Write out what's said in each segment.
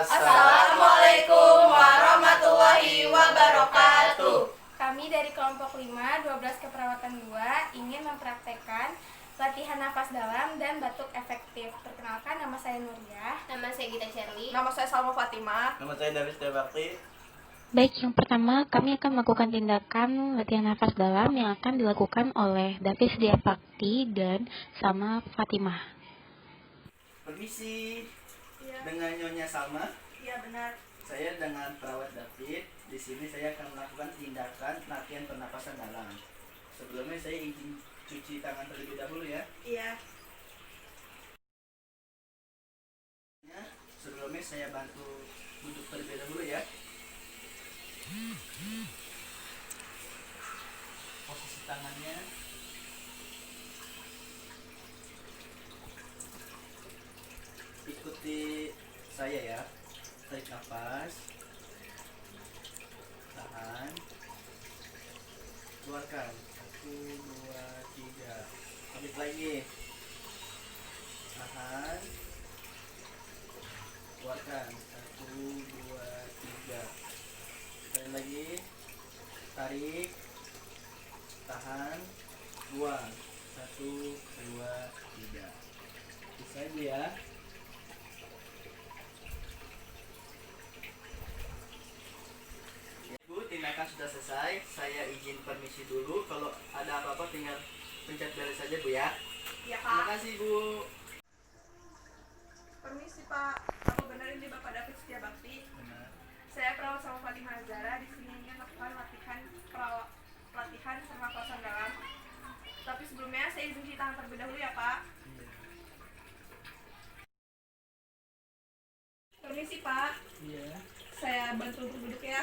Assalamualaikum warahmatullahi wabarakatuh. Kami dari kelompok 5, 12 keperawatan 2 ingin mempraktekkan latihan nafas dalam dan batuk efektif. Perkenalkan, nama saya Nuria. Nama saya Gita Sherly. Nama saya Salma Fatimah. Nama saya Davis Debakti. Baik, yang pertama kami akan melakukan tindakan latihan nafas dalam yang akan dilakukan oleh Davis Debakti dan Salma Fatimah. Permisi. Iya. Dengan Nyonya Salma. Iya, benar. Saya dengan perawat David. Di sini saya akan melakukan tindakan latihan pernapasan dalam. Sebelumnya saya izin cuci tangan terlebih dahulu ya. Iya. Sebelumnya saya bantu duduk terlebih dahulu ya. Posisi tangannya ikuti saya ya. Tarik nafas, tahan, keluarkan. 1, 2, 3. Balik lagi, tahan, keluarkan. 1, 2, 3. Tarik lagi, tarik, tahan, buang. 1, 2, 3. Bisa aja ya. Bu, tindakan sudah selesai. Saya izin permisi dulu. Kalau ada apa-apa tinggal pencet bel saja Bu ya. Iya, Terima Pak. kasih Bu. Permisi, Pak. Apa benar ini Bapak David Setiabakti? Benar. Saya perawat Salma Fatimah Zara. Di sini ingin melakukan latihan pernapasan dalam. Tapi sebelumnya saya izin cuci tangan terlebih dahulu ya, Pak. Iya. Permisi, Pak. Iya. Saya bantu untuk duduk ya.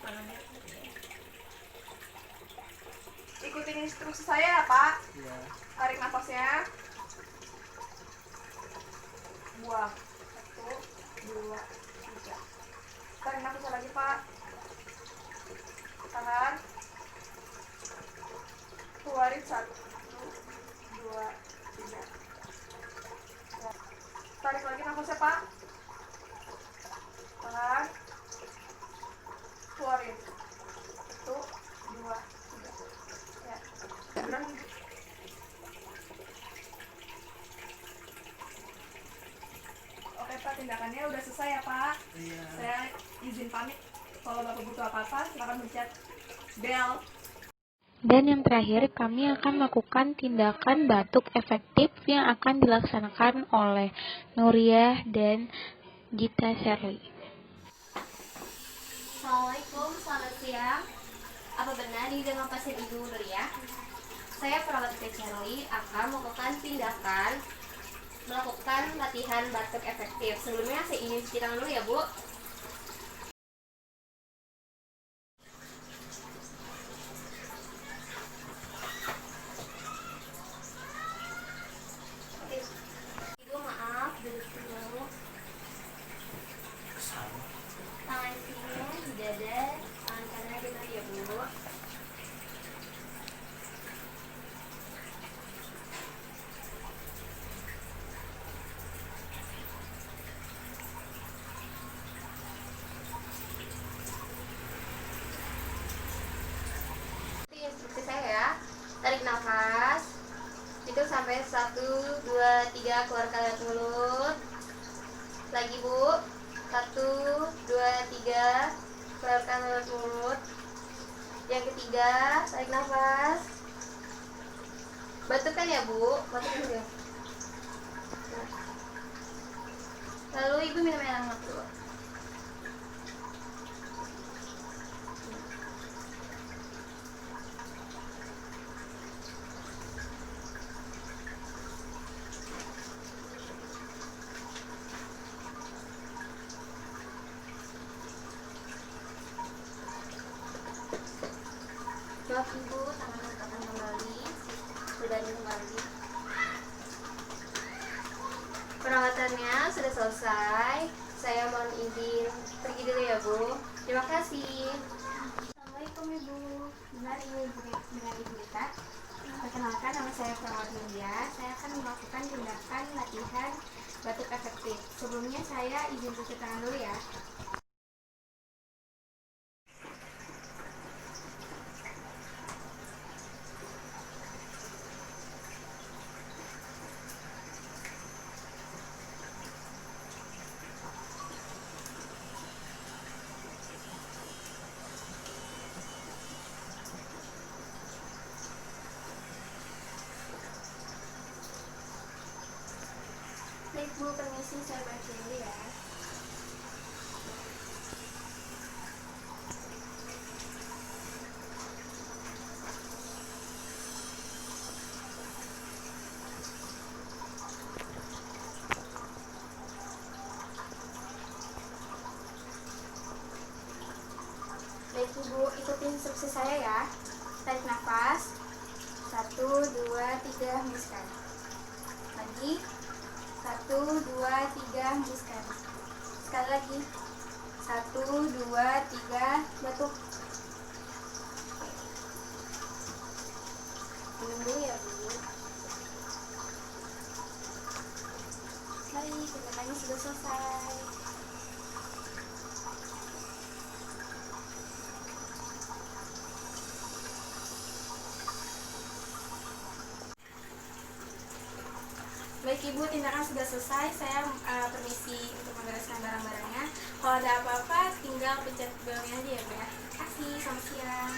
Tangannya. Ikutin instruksi saya ya, Pak. Iya. Tarik nafasnya. Buang. 1, 2, 3. Tarik nafasnya lagi, Pak. Tahan. Keluarin. 1, 2, 3. Tarik lagi nafasnya, Pak. Tahan. Keluarin. 1, 2, 3. Ya. Berani. Oke, Pak, tindakannya udah selesai ya, Pak. Iya. Saya izin pamit. Kalau Bapak butuh apa-apa, silakan pencet bel. Dan yang terakhir, kami akan melakukan tindakan batuk efektif yang akan dilaksanakan oleh Nuria dan Gita Sherly. Assalamualaikum, selamat siang. Apa benar ini dengan pasien Ibu Nuria? Saya perawat Gita Sherly akan melakukan latihan batuk efektif. Sebelumnya saya ingin cuci tangan dulu ya, Bu. Ibu, maaf, duduk dulu. Tangan sini di dada, tangan kanan dulu ya, Bu. Itu instruksi saya ya. Tarik nafas. Hitung sampai 1, 2, 3, keluarkan lewat mulut. Lagi, Bu. 1, 2, 3, keluarkan lewat mulut. Yang ketiga, tarik nafas. Batukkan ya, Bu. Batukkan dulu. Lalu Ibu minum air hangat dulu. Maaf Ibu, tangan angkatkan kembali. Sudah kembali. Perawatannya sudah selesai. Saya mohon izin pergi dulu ya, Bu. Terima kasih. Assalamualaikum Ibu. Benar ini dengan Ibu Gita? Perkenalkan, nama saya Perawat Nuria. Saya akan melakukan tindakan latihan batuk efektif. Sebelumnya saya izin cuci tangan dulu ya. Baik Bu, permisi saya baca dulu ya. Baik Bu, ikutin instruksi saya ya. Tarik nafas. 1, 2, 3, hembuskan. Lagi. 1, 2, 3, hembuskan. Sekali lagi. 1, 2, 3, batuk. Minum dulu ya Bu. Baik, tindakannya sudah selesai. Baik Ibu, tindakan sudah selesai. Saya permisi untuk membereskan barang-barangnya. Kalau ada apa-apa, tinggal pencet belnya aja ya Bu ya. Terima kasih, selamat siang.